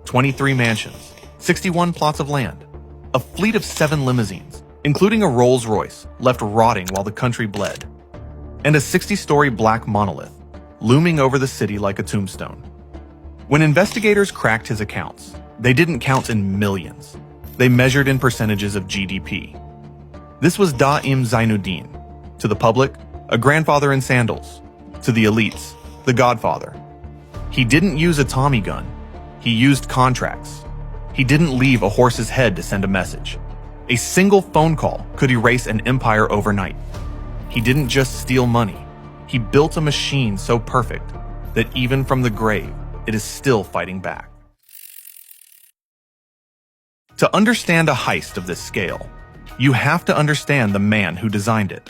23 mansions, 61 plots of land, a fleet of 7 limousines, including a Rolls-Royce left rotting while the country bled, and a 60-story black monolith looming over the city like a tombstone. When investigators cracked his accounts, they didn't count in millions. They measured in percentages of GDP. This was Daim Zainuddin. To the public, a grandfather in sandals. To the elites, the godfather. He didn't use a Tommy gun. He used contracts. He didn't leave a horse's head to send a message. A single phone call could erase an empire overnight. He didn't just steal money. He built a machine so perfect that even from the grave, it is still fighting back. To understand a heist of this scale, you have to understand the man who designed it,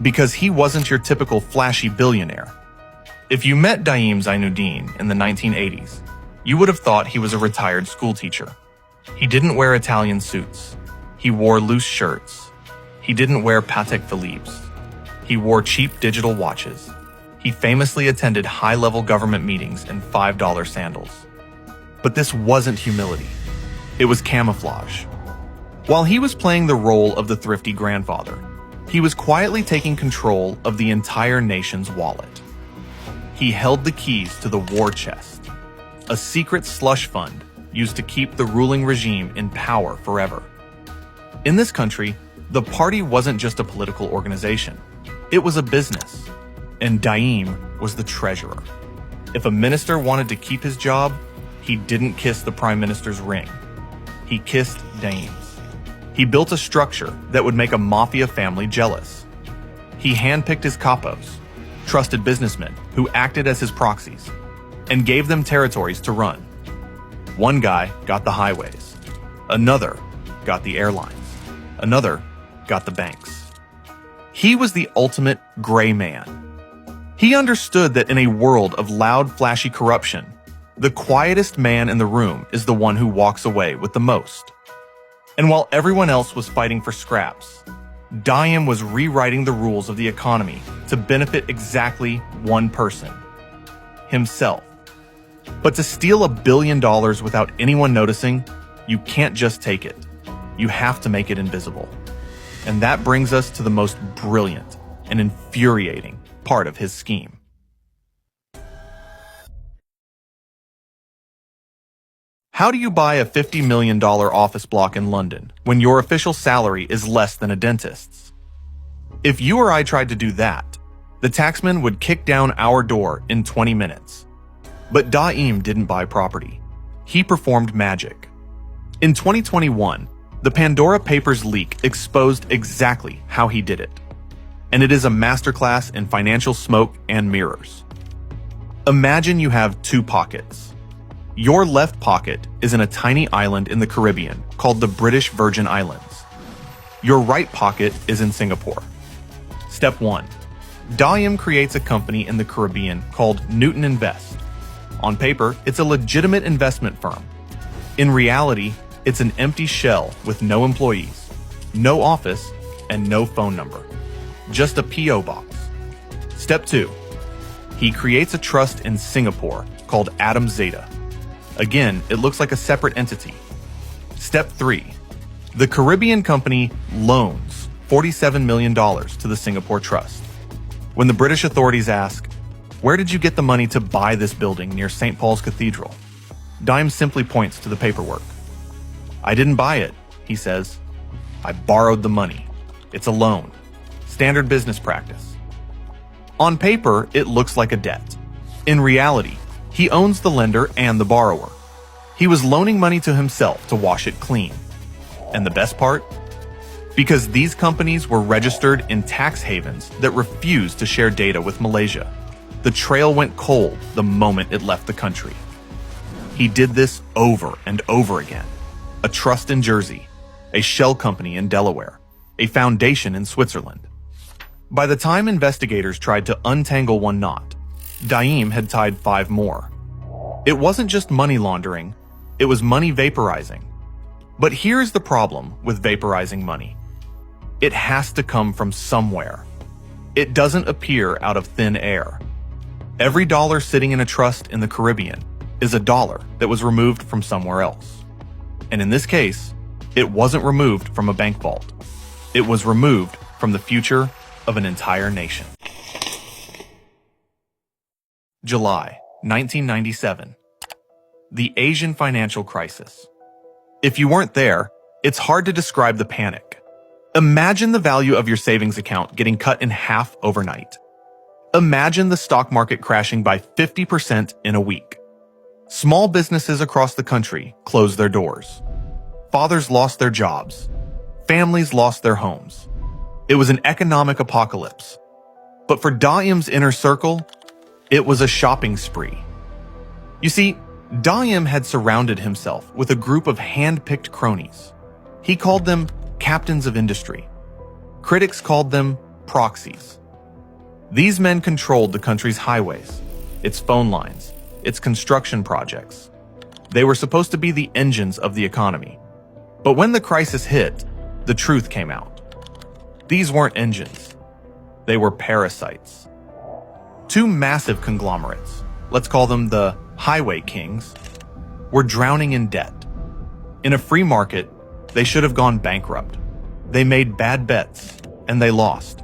because he wasn't your typical flashy billionaire. If you met Daim Zainuddin in the 1980s, you would have thought he was a retired schoolteacher. He didn't wear Italian suits. He wore loose shirts. He didn't wear Patek Philippe's. He wore cheap digital watches. He famously attended high-level government meetings in $5 sandals. But this wasn't humility. It was camouflage. While he was playing the role of the thrifty grandfather, he was quietly taking control of the entire nation's wallet. He held the keys to the war chest, a secret slush fund used to keep the ruling regime in power forever. In this country, the party wasn't just a political organization. It was a business, and Daim was the treasurer. If a minister wanted to keep his job, he didn't kiss the prime minister's ring. He kissed Daim's. He built a structure that would make a mafia family jealous. He handpicked his capos, trusted businessmen who acted as his proxies, and gave them territories to run. One guy got the highways. Another got the airlines. Another got the banks. He was the ultimate gray man. He understood that in a world of loud, flashy corruption, the quietest man in the room is the one who walks away with the most. And while everyone else was fighting for scraps, Daim was rewriting the rules of the economy to benefit exactly one person: himself. But to steal $1 billion without anyone noticing, you can't just take it. You have to make it invisible. And that brings us to the most brilliant and infuriating part of his scheme. How do you buy a $50 million office block in London when your official salary is less than a dentist's? If you or I tried to do that, the taxman would kick down our door in 20 minutes. But Daim didn't buy property. He performed magic. In 2021, the Pandora Papers leak exposed exactly how he did it. And it is a masterclass in financial smoke and mirrors. Imagine you have 2 pockets. Your left pocket is in a tiny island in the Caribbean called the British Virgin Islands. Your right pocket is in Singapore. Step 1. Daim creates a company in the Caribbean called Newton Invest. On paper, it's a legitimate investment firm. In reality, it's an empty shell with no employees, no office, and no phone number. Just a P.O. box. Step 2. He creates a trust in Singapore called Adam Zeta. Again, it looks like a separate entity. Step 3. The Caribbean company loans $47 million to the Singapore Trust. When the British authorities ask, "Where did you get the money to buy this building near St. Paul's Cathedral?" Daim simply points to the paperwork. "I didn't buy it," he says. "I borrowed the money. It's a loan. Standard business practice." On paper, it looks like a debt. In reality, he owns the lender and the borrower. He was loaning money to himself to wash it clean. And the best part? Because these companies were registered in tax havens that refused to share data with Malaysia, the trail went cold the moment it left the country. He did this over and over again. A trust in Jersey, a shell company in Delaware, a foundation in Switzerland. By the time investigators tried to untangle one knot, Daim had tied 5 more. It wasn't just money laundering, it was money vaporizing. But here's the problem with vaporizing money. It has to come from somewhere. It doesn't appear out of thin air. Every dollar sitting in a trust in the Caribbean is a dollar that was removed from somewhere else. And in this case, it wasn't removed from a bank vault. It was removed from the future of an entire nation. July 1997. The Asian financial crisis. If you weren't there, it's hard to describe the panic. Imagine the value of your savings account getting cut in half overnight. Imagine the stock market crashing by 50% in a week. Small businesses across the country closed their doors. Fathers lost their jobs. Families lost their homes. It was an economic apocalypse. But for Daim's inner circle, it was a shopping spree. You see, Daim had surrounded himself with a group of hand-picked cronies. He called them captains of industry. Critics called them proxies. These men controlled the country's highways, its phone lines, its construction projects. They were supposed to be the engines of the economy. But when the crisis hit, the truth came out. These weren't engines. They were parasites. Two massive conglomerates, let's call them the highway kings, were drowning in debt. In a free market, they should have gone bankrupt. They made bad bets, and they lost.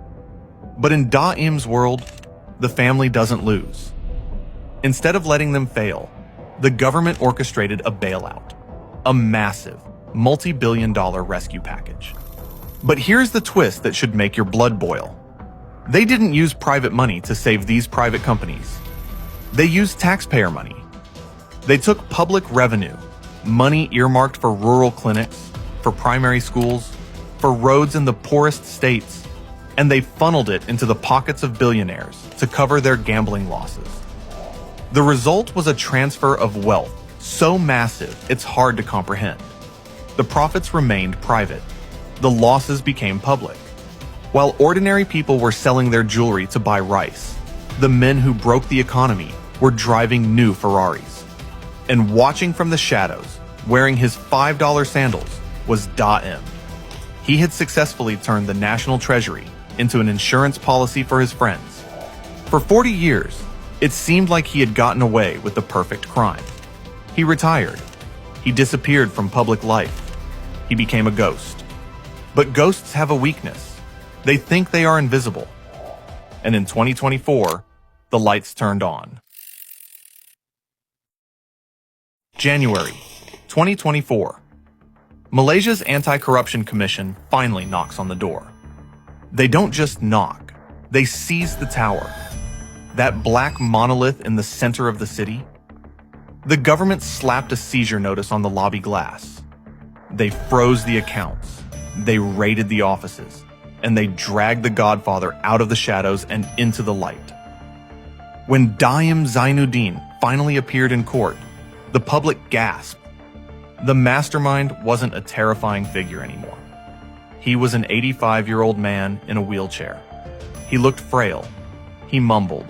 But in Daim's world, the family doesn't lose. Instead of letting them fail, the government orchestrated a bailout, a massive, multi-billion-dollar rescue package. But here's the twist that should make your blood boil. They didn't use private money to save these private companies. They used taxpayer money. They took public revenue, money earmarked for rural clinics, for primary schools, for roads in the poorest states, and they funneled it into the pockets of billionaires to cover their gambling losses. The result was a transfer of wealth so massive it's hard to comprehend. The profits remained private. The losses became public. While ordinary people were selling their jewelry to buy rice, the men who broke the economy were driving new Ferraris. And watching from the shadows, wearing his $5 sandals, was Daim. He had successfully turned the national treasury into an insurance policy for his friends. For 40 years, it seemed like he had gotten away with the perfect crime. He retired. He disappeared from public life. He became a ghost. But ghosts have a weakness. They think they are invisible. And in 2024, the lights turned on. January 2024. Malaysia's Anti-Corruption Commission finally knocks on the door. They don't just knock, they seize the tower. That black monolith in the center of the city. The government slapped a seizure notice on the lobby glass. They froze the accounts. They raided the offices. And they dragged the Godfather out of the shadows and into the light. When Daim Zainuddin finally appeared in court, the public gasped. The mastermind wasn't a terrifying figure anymore. He was an 85-year-old man in a wheelchair. He looked frail. He mumbled.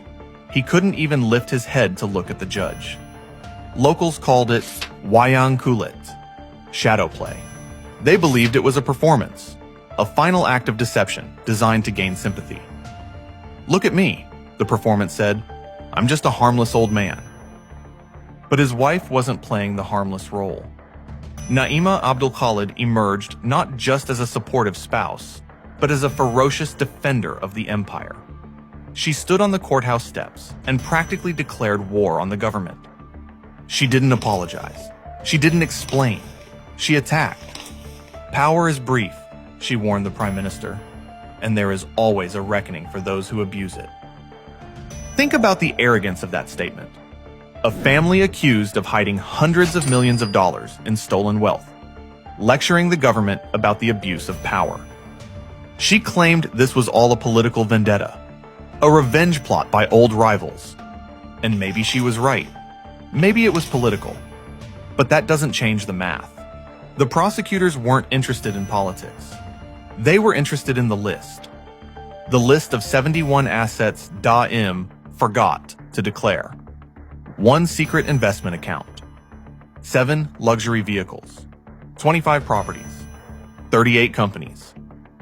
He couldn't even lift his head to look at the judge. Locals called it wayang kulit, shadow play. They believed it was a performance, a final act of deception designed to gain sympathy. "Look at me," the performance said. "I'm just a harmless old man." But his wife wasn't playing the harmless role. Naima Abdul Khalid emerged not just as a supportive spouse, but as a ferocious defender of the empire. She stood on the courthouse steps and practically declared war on the government. She didn't apologize. She didn't explain. She attacked. "Power is brief," she warned the prime minister, "and there is always a reckoning for those who abuse it." Think about the arrogance of that statement. A family accused of hiding hundreds of millions of dollars in stolen wealth, lecturing the government about the abuse of power. She claimed this was all a political vendetta, a revenge plot by old rivals. And maybe she was right. Maybe it was political. But that doesn't change the math. The prosecutors weren't interested in politics. They were interested in the list. The list of 71 assets Daim forgot to declare. 1 secret investment account, 7 luxury vehicles, 25 properties, 38 companies.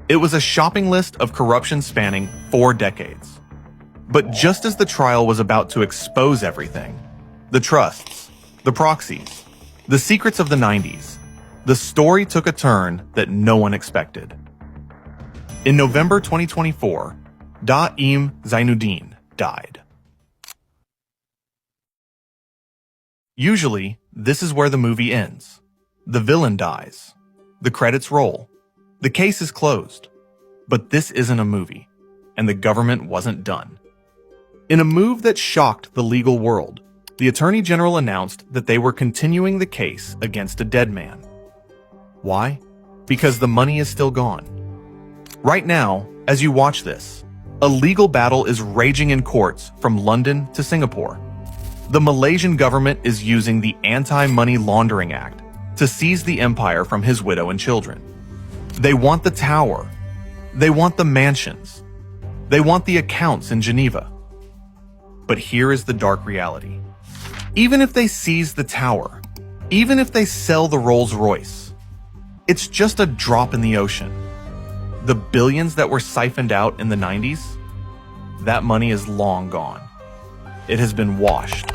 It was a shopping list of corruption spanning 4 decades. But just as the trial was about to expose everything, the trusts, The proxies. The secrets of the 90s. The story took a turn that no one expected. In November 2024, Daim Zainuddin died. Usually, this is where the movie ends. The villain dies. The credits roll. The case is closed. But this isn't a movie, and the government wasn't done. In a move that shocked the legal world, the Attorney General announced that they were continuing the case against a dead man. Why? Because the money is still gone. Right now, as you watch this, a legal battle is raging in courts from London to Singapore. The Malaysian government is using the Anti-Money Laundering Act to seize the empire from his widow and children. They want the tower. They want the mansions. They want the accounts in Geneva. But here is the dark reality. Even if they seize the tower, even if they sell the Rolls-Royce, it's just a drop in the ocean. The billions that were siphoned out in the 90s, that money is long gone. It has been washed,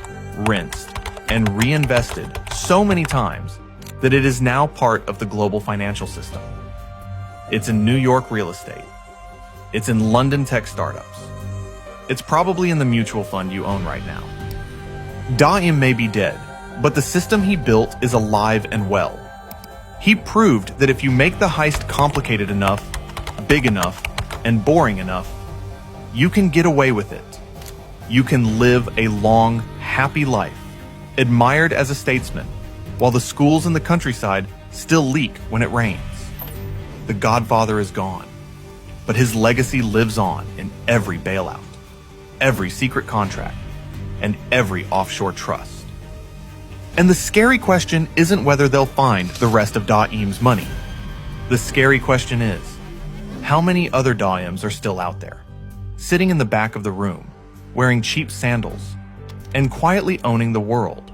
rinsed, and reinvested so many times that it is now part of the global financial system. It's in New York real estate. It's in London tech startups. It's probably in the mutual fund you own right now. Daim may be dead, but the system he built is alive and well. He proved that if you make the heist complicated enough, big enough, and boring enough, you can get away with it. You can live a long, happy life, admired as a statesman, while the schools in the countryside still leak when it rains. The Godfather is gone, but his legacy lives on in every bailout, every secret contract, and every offshore trust. And the scary question isn't whether they'll find the rest of Daim's money. The scary question is, how many other Daims are still out there, sitting in the back of the room, wearing cheap sandals, and quietly owning the world?